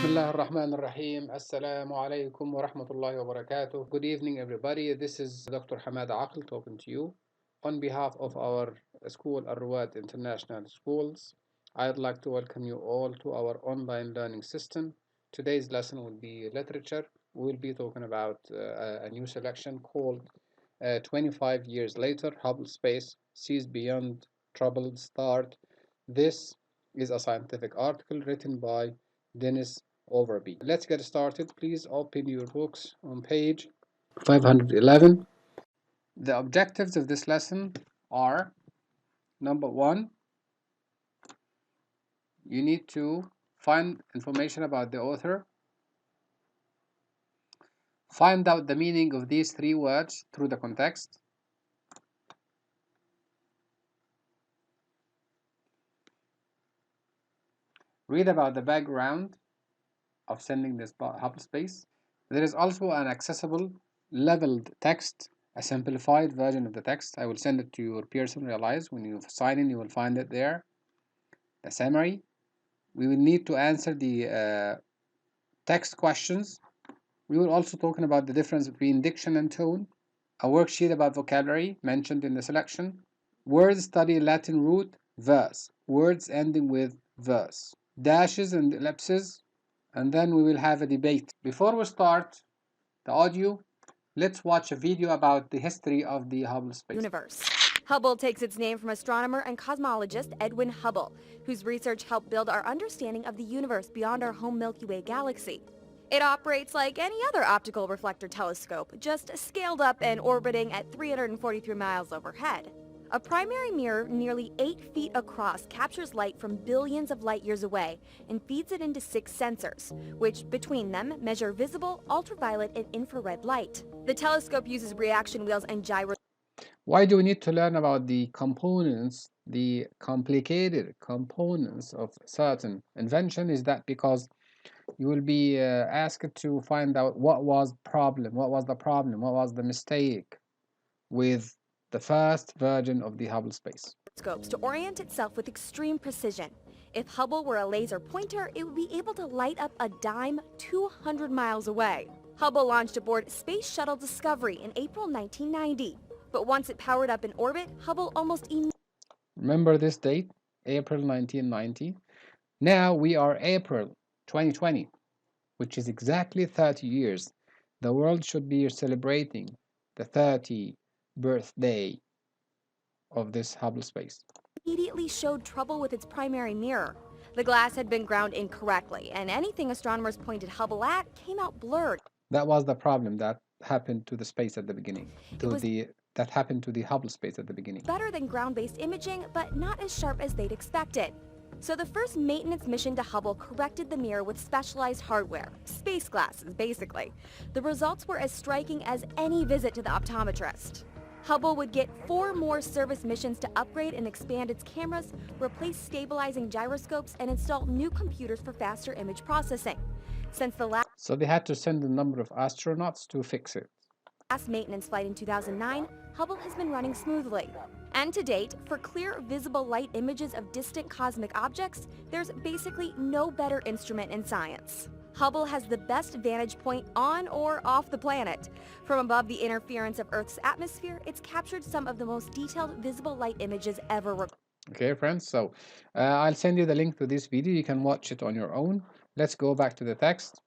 بسم الله الرحمن الرحيم. Assalamu alaikum wa rahmatullahi wa barakatuh. Good evening, everybody. This is Dr. Hamad Aql talking to you on behalf of our school, Ar-Ruwad International Schools. I'd like to welcome you all to our online learning system. Today's lesson will be literature. We'll be talking about a new selection called 25 Years Later, Hubble Space Sees Beyond Troubled Start. This is a scientific article written by Dennis Overby. Let's get started. Please open your books on page 511. The objectives of this lesson are: number one, you need to find information about the author, find out the meaning of these three words through the context, read about the background of sending this Hubble space. There is also an accessible leveled text, a simplified version of the text. I will send it to your Pearson Realize. When you sign in, you will find it there. The summary. We will need to answer the text questions. We will also talking about the difference between diction and tone. A worksheet about vocabulary mentioned in the selection. Words study Latin root, verse. Words ending with verse. Dashes and ellipses. And then we will have a debate. Before we start the audio, let's watch a video about the history of the Hubble space universe. Hubble takes its name from astronomer and cosmologist Edwin Hubble, whose research helped build our understanding of the universe beyond our home Milky Way galaxy. It operates like any other optical reflector telescope, just scaled up and orbiting at 343 miles overhead. A primary mirror nearly 8 feet across captures light from billions of light years away and feeds it into 6 sensors, which between them measure visible, ultraviolet, and infrared light. The telescope uses reaction wheels and gyros. Why do we need to learn about the components, the complicated components of certain invention? Is that because you will be asked to find out what was the problem, what was the mistake with the first version of the Hubble space. Scopes to orient itself with extreme precision. If Hubble were a laser pointer, it would be able to light up a dime 200 miles away. Hubble launched aboard Space Shuttle Discovery in April 1990. But once it powered up in orbit, Hubble almost Remember this date, April 1990. Now we are April 2020, which is exactly 30 years. The world should be celebrating the 30th birthday of this Hubble space. immediately showed trouble with its primary mirror. The glass had been ground incorrectly, and anything astronomers pointed Hubble at came out blurred. That was the problem that happened to the space at the beginning, that happened to the Hubble space at the beginning. Better than ground-based imaging, but not as sharp as they'd expected. So the first maintenance mission to Hubble corrected the mirror with specialized hardware, space glasses, basically. The results were as striking as any visit to the optometrist. Hubble would get 4 more service missions to upgrade and expand its cameras, replace stabilizing gyroscopes, and install new computers for faster image processing. Since the So they had to send a number of astronauts to fix it. last maintenance flight in 2009, Hubble has been running smoothly. And to date, for clear visible light images of distant cosmic objects, there's basically no better instrument in science. Hubble has the best vantage point on or off the planet. From above the interference of Earth's atmosphere, it's captured some of the most detailed visible light images ever recorded. Okay, friends, so I'll send you the link to this video. You can watch it on your own. Let's go back to the text.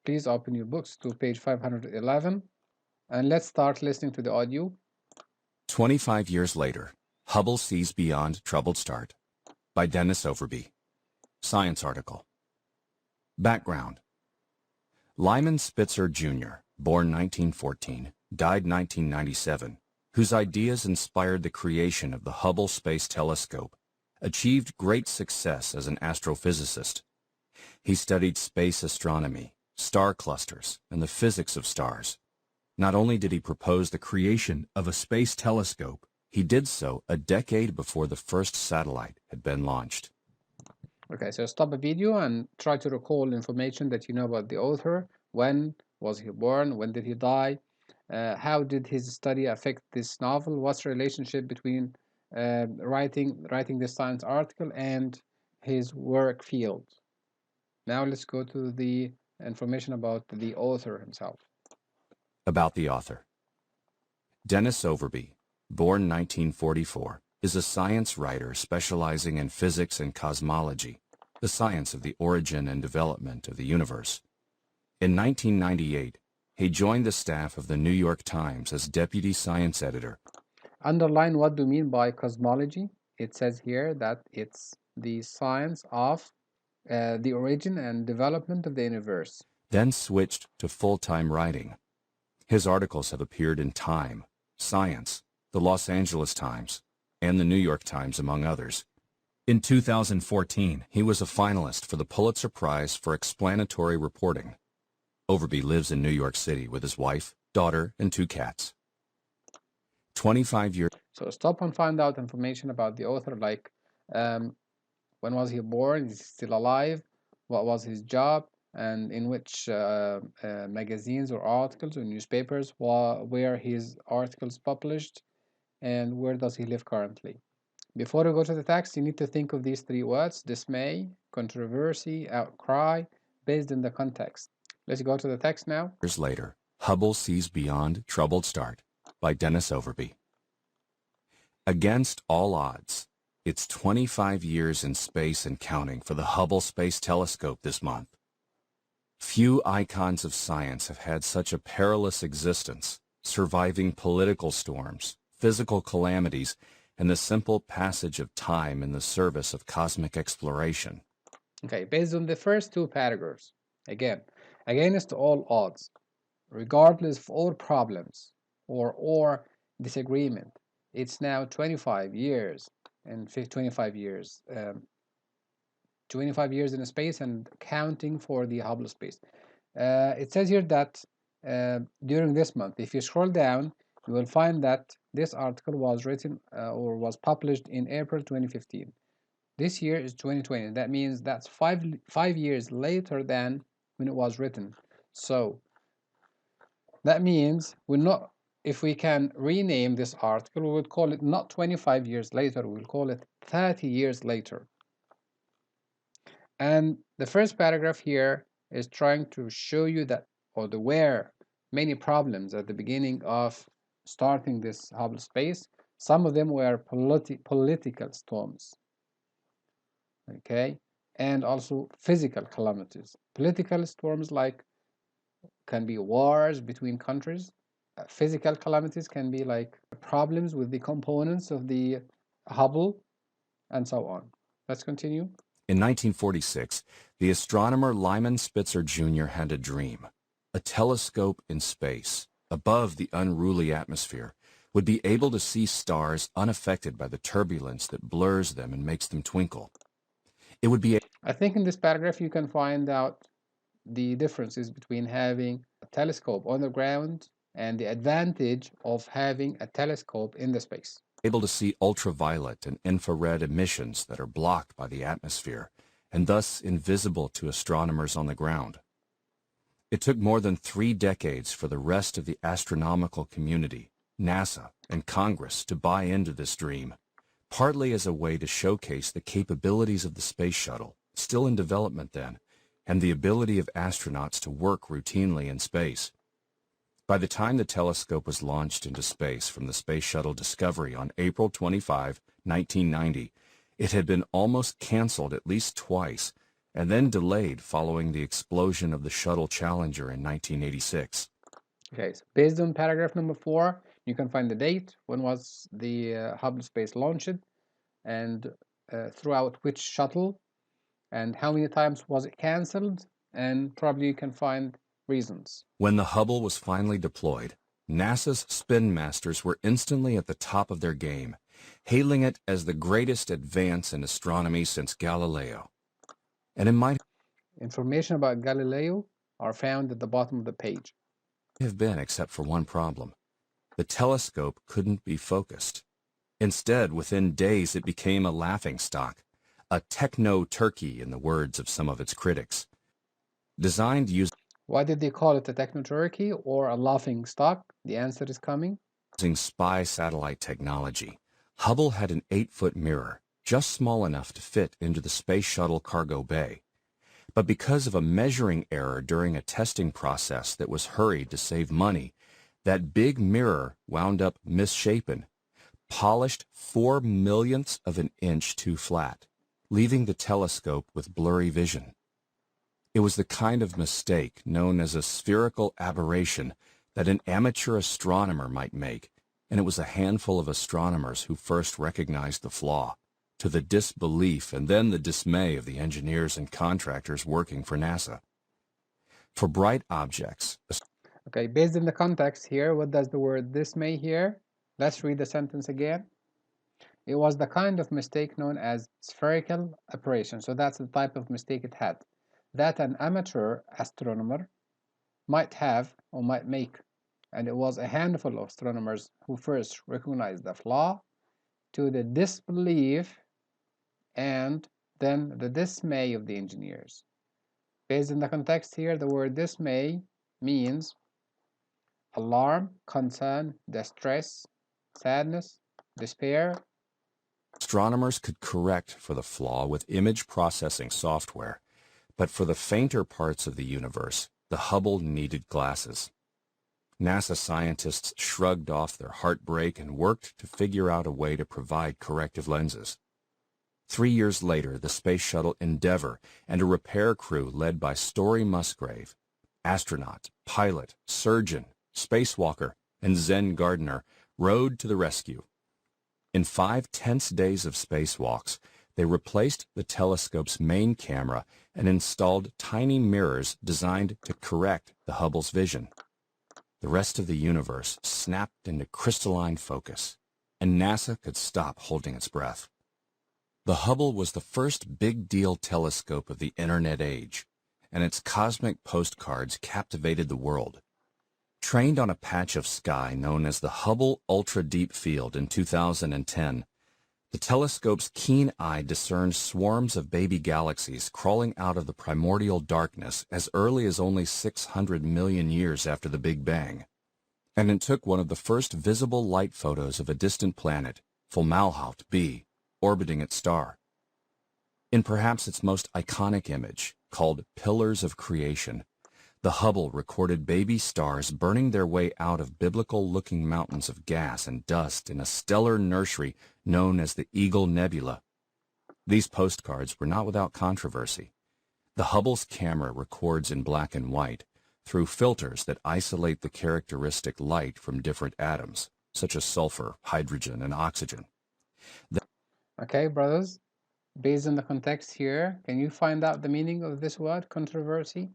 Please open your books to page 511, and let's start listening to the audio. 25 years later, Hubble Sees Beyond Troubled Start by Dennis Overby. Science article. Background. Lyman Spitzer Jr., born 1914, died 1997, whose ideas inspired the creation of the Hubble Space Telescope, achieved great success as an astrophysicist. He studied space astronomy, star clusters, and the physics of stars. Not only did he propose the creation of a space telescope, he did so a decade before the first satellite had been launched. Okay, so stop the video and try to recall information that you know about the author. When was he born? When did he die? How did his study affect this novel? What's the relationship between writing this science article and his work field? Now let's go to the information about the author himself. About the author. Dennis Overby, born 1944, is a science writer specializing in physics and cosmology, the science of the origin and development of the universe. In 1998, he joined the staff of the New York Times as deputy science editor. Underline what do you mean by cosmology. It says here that it's the science of the origin and development of the universe. Then switched to full-time writing. His articles have appeared in Time, Science, the Los Angeles Times, and the New York Times, among others. In 2014, he was a finalist for the Pulitzer Prize for Explanatory Reporting. Overby lives in New York City with his wife, daughter, and 2 cats. 25 years. So stop and find out information about the author, like when was he born, is he still alive, what was his job, and in which magazines or articles or newspapers were his articles published, and where does he live currently. Before we go to the text, you need to think of these 3 words: dismay, controversy, outcry, based in the context. Let's go to the text now. Years later, Hubble sees beyond troubled start by Dennis Overby. Against all odds, it's 25 years in space and counting for the Hubble Space Telescope this month. Few icons of science have had such a perilous existence, surviving political storms, physical calamities, and the simple passage of time in the service of cosmic exploration. Okay, based on the first 2 paragraphs, against all odds, regardless of all problems or disagreement, it's now 25 years and 25 years 25 years in space and counting for the Hubble space. It says here that during this month, if you scroll down, you will find that this article was written or was published in April 2015. This year is 2020. That means that's five years later than when it was written. So that means if we can rename this article, we would call it not 25 years later, we'll call it 30 years later. And the first paragraph here is trying to show you that, or there were many problems at the beginning of starting this Hubble space. Some of them were political storms, okay, and also physical calamities. Political storms like can be wars between countries. Physical calamities can be like problems with the components of the Hubble, and so on. Let's continue. In 1946, the astronomer Lyman Spitzer Jr. had a dream. A telescope in space, above the unruly atmosphere, would be able to see stars unaffected by the turbulence that blurs them and makes them twinkle. It would be I think in this paragraph you can find out the differences between having a telescope on the ground and the advantage of having a telescope in the space. able to see ultraviolet and infrared emissions that are blocked by the atmosphere and thus invisible to astronomers on the ground. It took more than 3 decades for the rest of the astronomical community, NASA, and Congress to buy into this dream, partly as a way to showcase the capabilities of the space shuttle, still in development then, and the ability of astronauts to work routinely in space. By the time the telescope was launched into space from the Space Shuttle Discovery on April 25, 1990, it had been almost canceled at least twice, and then delayed following the explosion of the Shuttle Challenger in 1986. Okay, so based on paragraph number 4, you can find the date, when was the Hubble space launched, and throughout which shuttle, and how many times was it cancelled, and probably you can find reasons. When the Hubble was finally deployed, NASA's spin masters were instantly at the top of their game, hailing it as the greatest advance in astronomy since Galileo. And it might Information about Galileo are found at the bottom of the page. have been, except for one problem. The telescope couldn't be focused. Instead, within days it became a laughingstock, a techno-turkey in the words of some of its critics. Designed Why did they call it a techno-turkey or a laughing stock? The answer is coming. using spy satellite technology, Hubble had an 8-foot mirror, just small enough to fit into the Space Shuttle cargo bay. But because of a measuring error during a testing process that was hurried to save money, that big mirror wound up misshapen, polished 4/millionths of an inch too flat, leaving the telescope with blurry vision. It was the kind of mistake known as a spherical aberration that an amateur astronomer might make, and it was a handful of astronomers who first recognized the flaw, to the disbelief and then the dismay of the engineers and contractors working for NASA. For bright objects... Okay, based on the context here, what does the word dismay here? Let's read the sentence again. It was the kind of mistake known as spherical aberration. So that's the type of mistake it had, that an amateur astronomer might have or might make. And it was a handful of astronomers who first recognized the flaw, to the disbelief and then the dismay of the engineers. Based on the context here, the word dismay means alarm, concern, distress, sadness, despair. Astronomers could correct for the flaw with image processing software, but for the fainter parts of the universe, the Hubble needed glasses. NASA scientists shrugged off their heartbreak and worked to figure out a way to provide corrective lenses. 3 years later, the Space Shuttle Endeavour and a repair crew led by Story Musgrave, astronaut, pilot, surgeon, spacewalker, and Zen gardener, rode to the rescue. In 5 tense days of spacewalks, they replaced the telescope's main camera and installed tiny mirrors designed to correct the Hubble's vision. The rest of the universe snapped into crystalline focus, and NASA could stop holding its breath. The Hubble was the first big-deal telescope of the Internet age, and its cosmic postcards captivated the world. Trained on a patch of sky known as the Hubble Ultra Deep Field in 2010, the telescope's keen eye discerned swarms of baby galaxies crawling out of the primordial darkness as early as only 600 million years after the Big Bang. And it took one of the first visible light photos of a distant planet, Fomalhaut b, orbiting its star. In perhaps its most iconic image, called Pillars of Creation, the Hubble recorded baby stars burning their way out of biblical-looking mountains of gas and dust in a stellar nursery known as the Eagle Nebula. These postcards were not without controversy. The Hubble's camera records in black and white through filters that isolate the characteristic light from different atoms, such as sulfur, hydrogen, and oxygen. Okay, brothers, based on the context here, can you find out the meaning of this word, controversy?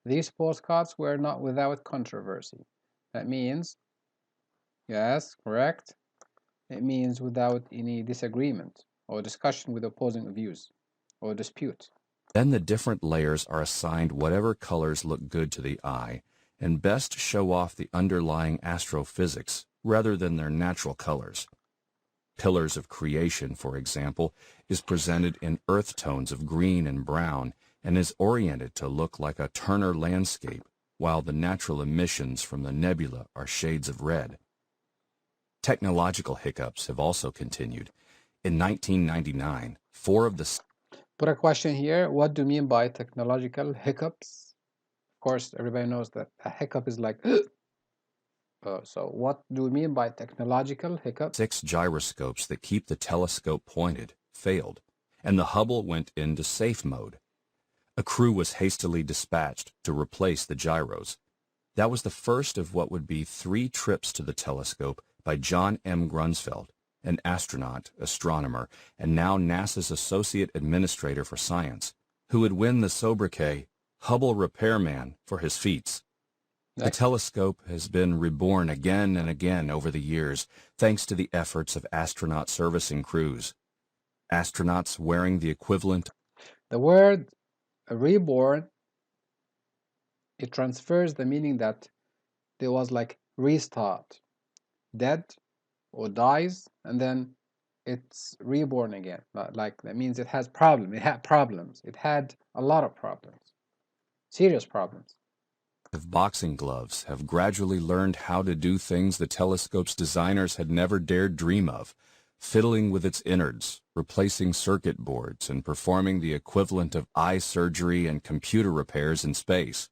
These postcards were not without controversy. That means, yes, correct. It means without any disagreement or discussion with opposing views or dispute. Then the different layers are assigned whatever colors look good to the eye and best show off the underlying astrophysics rather than their natural colors. Pillars of Creation, for example, is presented in earth tones of green and brown and is oriented to look like a Turner landscape, while the natural emissions from the nebula are shades of red. Technological hiccups have also continued. In 1999, 4 of the... Put a question here. What do you mean by technological hiccups? Of course, everybody knows that a hiccup is like... so what do you mean by technological hiccups? 6 gyroscopes that keep the telescope pointed failed, and the Hubble went into safe mode. A crew was hastily dispatched to replace the gyros. That was the first of what would be 3 trips to the telescope by John M. Grunsfeld, an astronaut, astronomer, and now NASA's Associate Administrator for Science, who would win the sobriquet Hubble Repairman for his feats. The telescope has been reborn again and again over the years, thanks to the efforts of astronaut servicing crews. Astronauts wearing the equivalent... The word reborn, it transfers the meaning that there was like restart, dead or dies, and then it's reborn again. Like that means it has problem. It had problems. It had a lot of problems, serious problems. Of boxing gloves have gradually learned how to do things the telescope's designers had never dared dream of, fiddling with its innards, replacing circuit boards, and performing the equivalent of eye surgery and computer repairs in space.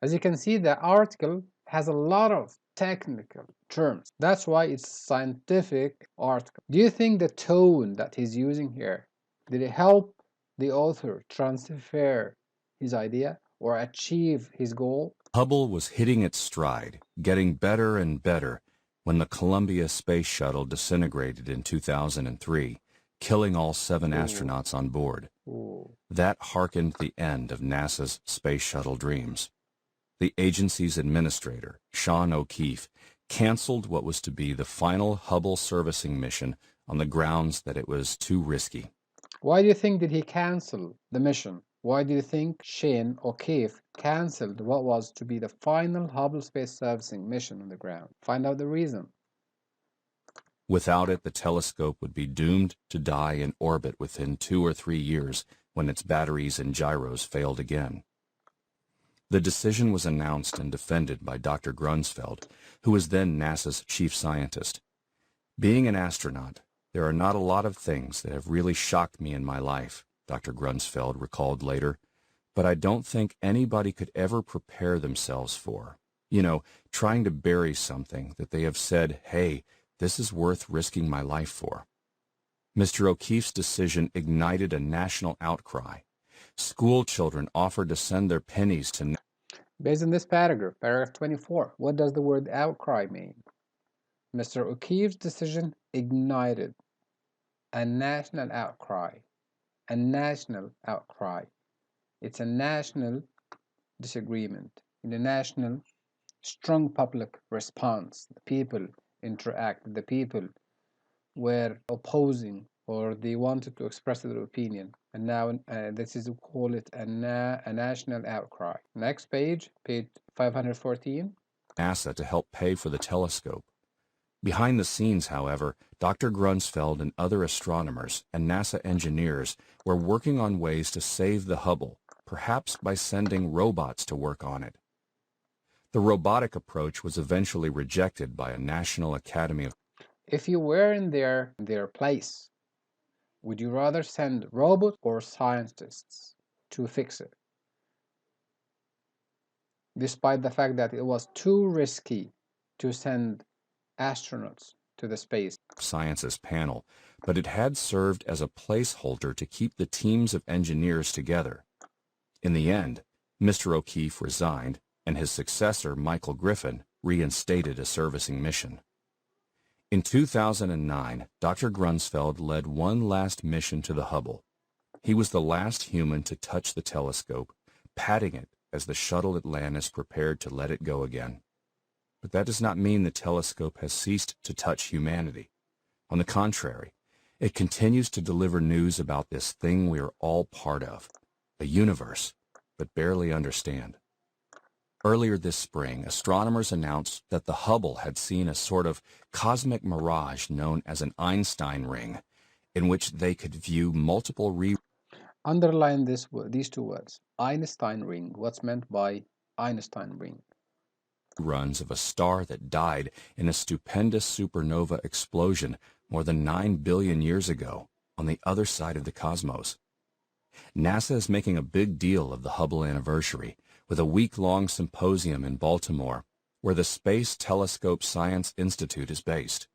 As you can see, the article has a lot of technical terms. That's why it's a scientific article. Do you think the tone that he's using here, did it help the author transfer his idea or achieve his goal? Hubble was hitting its stride, getting better and better, when the Columbia Space Shuttle disintegrated in 2003, killing all 7 astronauts on board. That harkened the end of NASA's space shuttle dreams. The agency's administrator, Sean O'Keefe, canceled what was to be the final Hubble servicing mission on the grounds that it was too risky. Why do you think did he cancel the mission? Why do you think Shane O'Keefe cancelled what was to be the final Hubble space servicing mission on the ground? Find out the reason. Without it, the telescope would be doomed to die in orbit within 2 or 3 years when its batteries and gyros failed again. The decision was announced and defended by Dr. Grunsfeld, who was then NASA's chief scientist. Being an astronaut, there are not a lot of things that have really shocked me in my life, Dr. Grunsfeld recalled later, but I don't think anybody could ever prepare themselves for. Trying to bury something that they have said, hey, this is worth risking my life for. Mr. O'Keefe's decision ignited a national outcry. School children offered to send their pennies to... Based on this paragraph 24, what does the word outcry mean? Mr. O'Keefe's decision ignited a national outcry. A national outcry. It's a national disagreement. In a national, strong public response. The people interact. The people were opposing or they wanted to express their opinion. And now this is, we call it a national outcry. Next page, page 514. NASA to help pay for the telescope. Behind the scenes, however, Dr. Grunsfeld and other astronomers and NASA engineers were working on ways to save the Hubble, perhaps by sending robots to work on it. The robotic approach was eventually rejected by a National Academy of... If you were in their place, would you rather send robots or scientists to fix it? Despite the fact that it was too risky to send astronauts to the space Sciences panel, but it had served as a placeholder to keep the teams of engineers together. In the end, Mr. O'Keefe resigned, and his successor, Michael Griffin, reinstated a servicing mission. In 2009, Dr. Grunsfeld led one last mission to the Hubble. He was the last human to touch the telescope, patting it as the shuttle Atlantis prepared to let it go again. But that does not mean the telescope has ceased to touch humanity. On the contrary, it continues to deliver news about this thing we are all part of, a universe, but barely understand. Earlier this spring, astronomers announced that the Hubble had seen a sort of cosmic mirage known as an Einstein ring, in which they could view multiple Underline these two words. Einstein ring. What's meant by Einstein ring? Runs of a star that died in a stupendous supernova explosion more than 9 billion years ago on the other side of the cosmos. NASA is making a big deal of the Hubble anniversary with a week-long symposium in Baltimore where the Space Telescope Science Institute is based.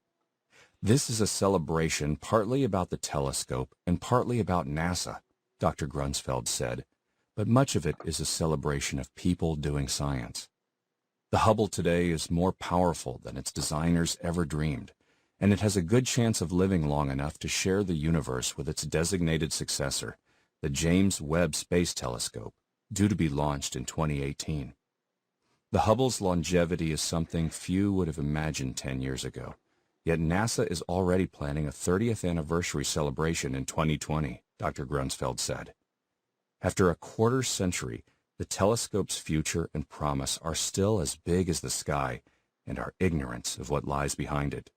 This is a celebration partly about the telescope and partly about NASA, Dr. Grunsfeld said, but much of it is a celebration of people doing science. The Hubble today is more powerful than its designers ever dreamed, and it has a good chance of living long enough to share the universe with its designated successor, the James Webb Space Telescope, due to be launched in 2018. The Hubble's longevity is something few would have imagined 10 years ago, yet NASA is already planning a 30th anniversary celebration in 2020, Dr. Grunsfeld said. After a quarter century, the telescope's future and promise are still as big as the sky, and our ignorance of what lies behind it.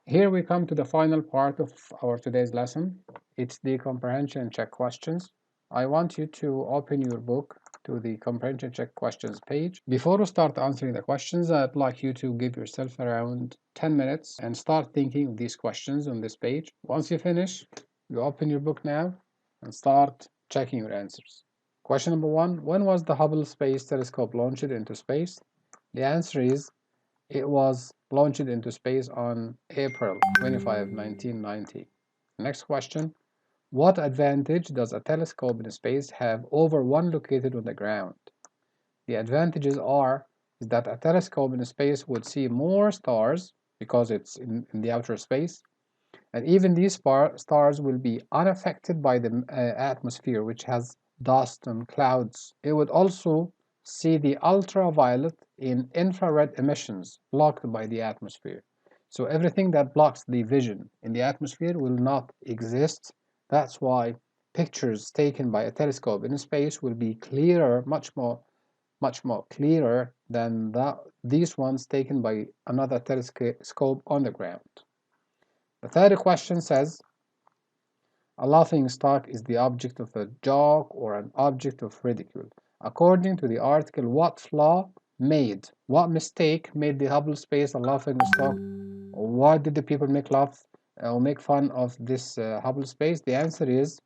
Here we come to the final part of our today's lesson. It's the comprehension check questions. I want you to open your book to the Comprehension Check questions page. Before we start answering the questions, I'd like you to give yourself around 10 minutes and start thinking of these questions on this page. Once you finish, you open your book now and start checking your answers. Question number 1, when was the Hubble Space Telescope launched into space? The answer is it was launched into space on April 25, 1990. Next question, what advantage does a telescope in space have over one located on the ground? The advantages are that a telescope in space would see more stars because it's in the outer space, and even these stars will be unaffected by the atmosphere, which has dust and clouds. It would also see the ultraviolet in infrared emissions blocked by the atmosphere. So everything that blocks the vision in the atmosphere will not exist. That's why pictures taken by a telescope in space will be clearer, much more clearer than these ones taken by another telescope on the ground. The third question says, a laughing stock is the object of a joke or an object of ridicule. According to the article, what mistake made the Hubble space a laughing stock? Why did the people make fun of this Hubble space? The answer is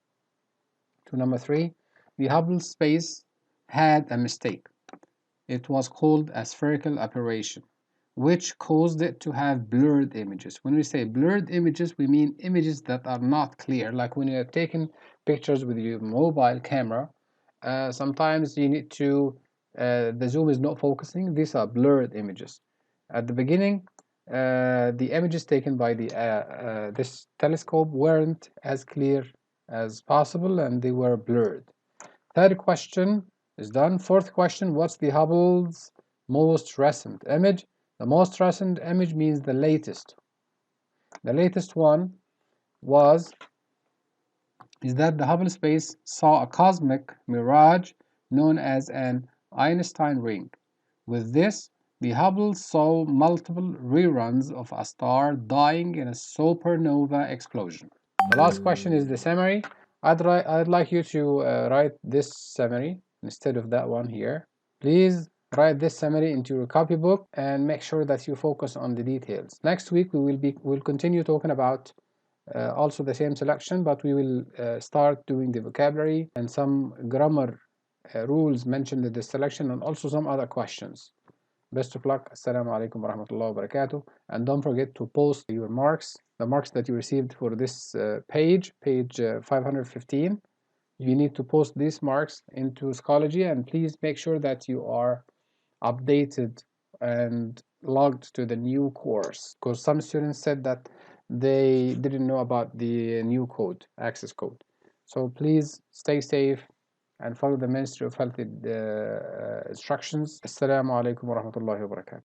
to number 3. The Hubble space had a mistake. It was called a spherical aberration, which caused it to have blurred images. When we say blurred images, we mean images that are not clear. Like when you're taking pictures with your mobile camera, sometimes you need to, the zoom is not focusing. These are blurred images. At the beginning, the images taken by this telescope weren't as clear as possible and they were blurred. Third question is done. Fourth question, what's the Hubble's most recent image? The most recent image means the latest. The latest one is that the Hubble space saw a cosmic mirage known as an Einstein ring. With this, the Hubble saw multiple reruns of a star dying in a supernova explosion. The last question is the summary. I'd like you to write this summary instead of that one here. Please write this summary into your copybook and make sure that you focus on the details. Next week we'll continue talking about also the same selection, but we will start doing the vocabulary and some grammar rules mentioned in the selection and also some other questions. Best of luck. Assalamu alaikum wa rahmatullahi wa barakatuh. And don't forget to post your marks, the marks that you received for this page 515. You need to post these marks into Schoology, and please make sure that you are updated and logged to the new course, because some students said that they didn't know about the new code, access code. So please stay safe and follow the Ministry of Health instructions. Assalamu alaikum wa rahmatullahi wa barakatuh.